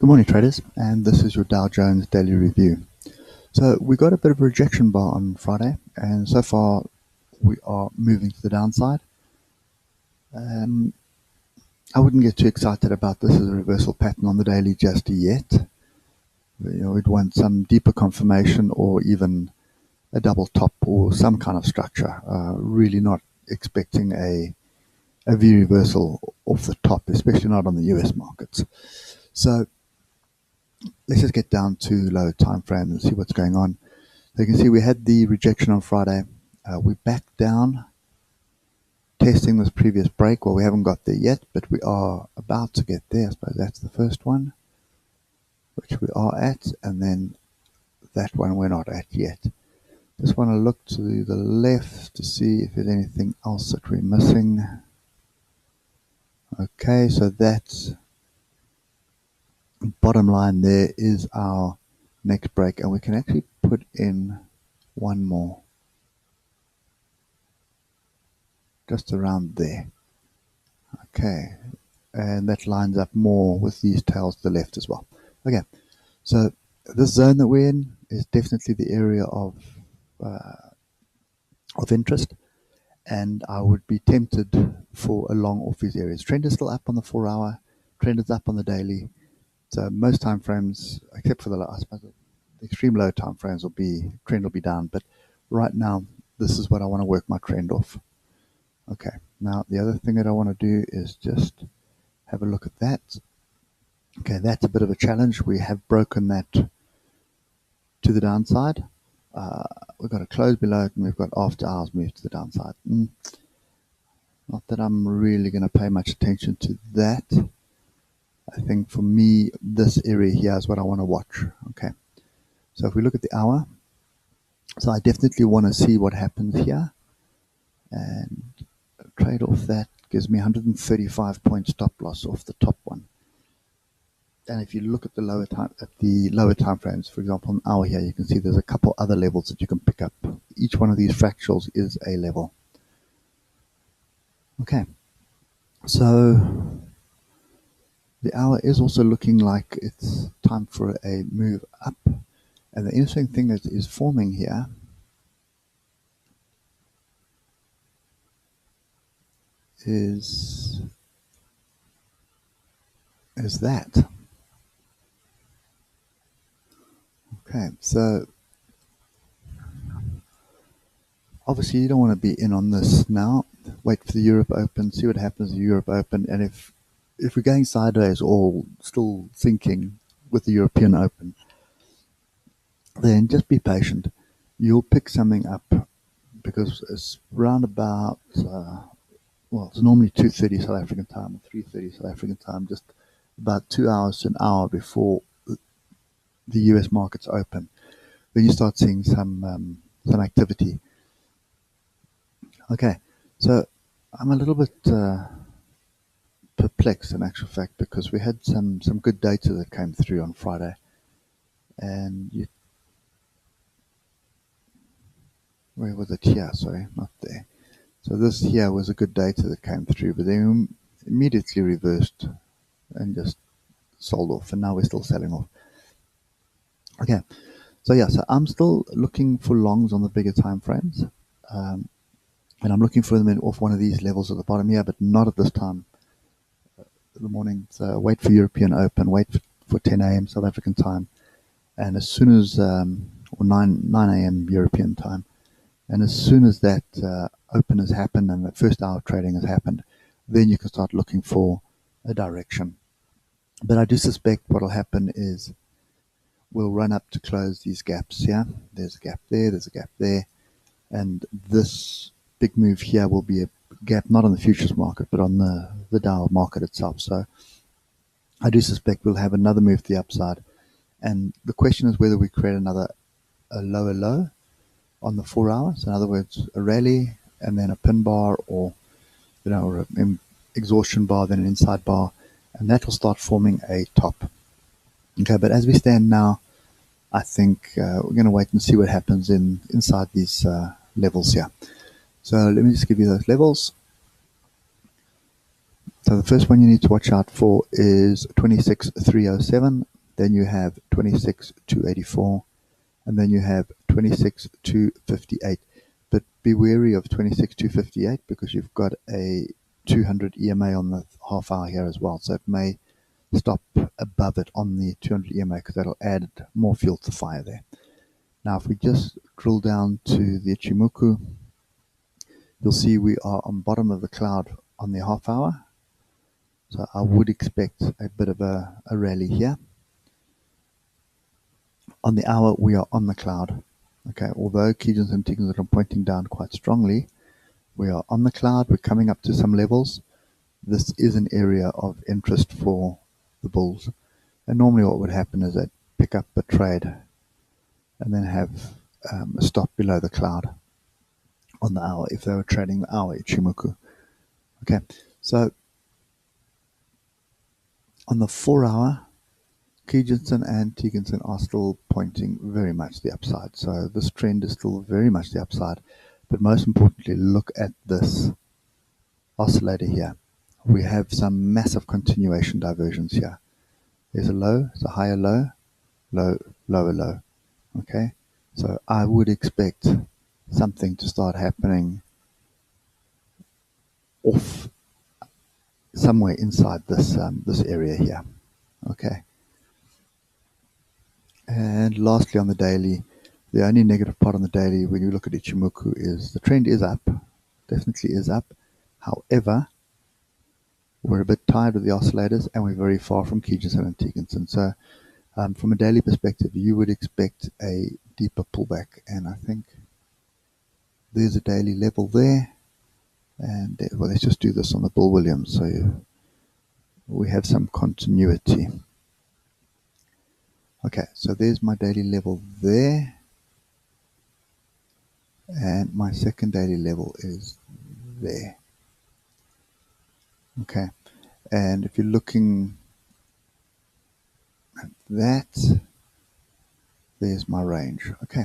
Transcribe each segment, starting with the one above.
Good morning, traders, and this is your Dow Jones daily review. So we got a bit of a rejection bar on Friday, and so far we are moving to the downside. I wouldn't get too excited about this as a reversal pattern on the daily just yet. We'd want some deeper confirmation or even a double top or some kind of structure. Really not expecting a V reversal off the top, especially not on the US markets. So let's just get down to low time frame and see what's going on. So you can see we had the rejection on Friday. We backed down, testing this previous break. Well, we haven't got there yet, but we are about to get there. I suppose that's the first one, which we are at, and then that one we're not at yet. Just want to look to the left to see if there's anything else that we're missing. Okay, so that's bottom line there is our next break, and we can actually put in one more just around there. Okay, and that lines up more with these tails to the left as well. Okay, so this zone that we're in is definitely the area of interest, and I would be tempted for a long off these areas. Trend is still up on the 4 hour, trend is up on the daily. So most time frames, except for the extreme low time frames, trend will be down. But right now, this is what I want to work my trend off. Okay, now the other thing that I want to do is just have a look at that. Okay, that's a bit of a challenge. We have broken that to the downside. We've got a close below it, and we've got after hours move to the downside. Not that I'm really going to pay much attention to that. I think for me, this area here is what I want to watch. Okay, so if we look at the hour, so I definitely want to see what happens here, and trade off that gives me 135 point stop loss off the top one. And if you look at the lower time frames, for example, an hour here, you can see there's a couple other levels that you can pick up. Each one of these fractals is a level. Okay, so the hour is also looking like it's time for a move up. And the interesting thing that is forming here is that. Okay, so obviously you don't want to be in on this now. Wait for the Europe Open, see what happens at the Europe Open, and if we're going sideways or still thinking with the European Open, then just be patient. You'll pick something up because it's round about, it's normally 2:30 South African time, 3:30 South African time, just about 2 hours to an hour before the US markets open. Then you start seeing some activity. Okay, so I'm a little bit perplexed in actual fact, because we had some good data that came through on Friday, and where was it here? Sorry, not there. So this here was a good data that came through, but then immediately reversed and just sold off, and now we're still selling off. Okay, so yeah, so I'm still looking for longs on the bigger time frames, and I'm looking for them off one of these levels at the bottom here, but not at this time in the morning. So wait for European Open, wait for 10 a.m. South African time, and as soon as or 9 a.m. European time, and as soon as that open has happened and the first hour of trading has happened, then you can start looking for a direction. But I do suspect what will happen is we'll run up to close these gaps here. There's a gap there, there's a gap there, and this big move here will be a gap not on the futures market, but on the Dow market itself. So I do suspect we'll have another move to the upside. And the question is whether we create a lower low on the 4 hours. In other words, a rally and then a pin bar, or or an exhaustion bar, then an inside bar, and that will start forming a top. Okay, but as we stand now, I think we're going to wait and see what happens inside these levels here. So let me just give you those levels. So the first one you need to watch out for is 26,307, then you have 26,284, and then you have 26,258. But be wary of 26,258 because you've got a 200 EMA on the half hour here as well. So it may stop above it on the 200 EMA because that'll add more fuel to the fire there. Now, if we just drill down to the ichimoku, you'll see we are on bottom of the cloud on the half hour. So I would expect a bit of a rally here. On the hour, we are on the cloud. Okay, although Kijunsen and Tenkan-sen are pointing down quite strongly, we are on the cloud. We're coming up to some levels. This is an area of interest for the bulls. And normally what would happen is they'd pick up a trade and then have a stop below the cloud on the hour if they were trading the hour ichimoku. Okay, so on the 4 hour, Kijunsen and Tenkan-sen are still pointing very much the upside. So this trend is still very much the upside. But most importantly, look at this oscillator here. We have some massive continuation diversions here. There's a low, there's a higher low, low, lower low. Okay, so I would expect something to start happening off somewhere inside this this area here. Okay. And lastly, on the daily, the only negative part on the daily when you look at ichimoku is the trend is up, definitely is up. However, we're a bit tired of the oscillators and we're very far from Kijunsen and Tenkan-sen. So from a daily perspective, you would expect a deeper pullback. And I think there's a daily level there. And well, let's just do this on the Bull Williams. So we have some continuity. Okay, so there's my daily level there. And my second daily level is there. Okay, and if you're looking at that, there's my range. Okay,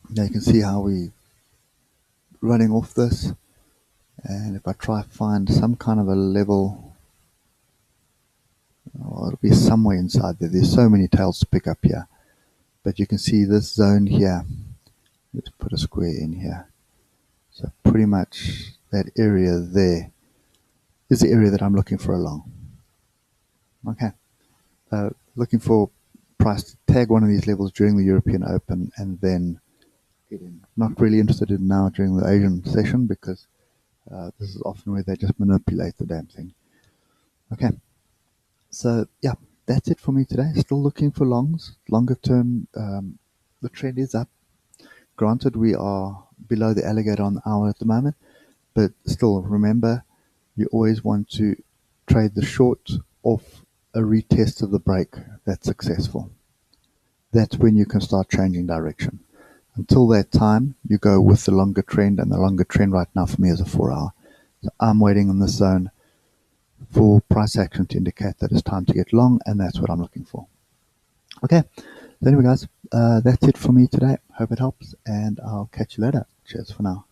now you can see how we're running off this, and if I try to find some kind of a level, oh, it'll be somewhere inside there. There's so many tails to pick up here, but you can see this zone here. Let's put a square in here. So pretty much that area there is the area that I'm looking for along. Okay, looking for price to tag one of these levels during the European Open and then get in. Not really interested in now during the Asian session because this is often where they just manipulate the damn thing. Okay, so yeah, that's it for me today. Still looking for longs. Longer term, the trend is up. Granted, we are below the alligator on the hour at the moment, but still remember, you always want to trade the short off a retest of the break that's successful. That's when you can start changing direction. Until that time, you go with the longer trend, and the longer trend right now for me is a 4 hour. So I'm waiting on this zone for price action to indicate that it's time to get long, and that's what I'm looking for. Okay, so anyway guys, that's it for me today. Hope it helps, and I'll catch you later. Cheers for now.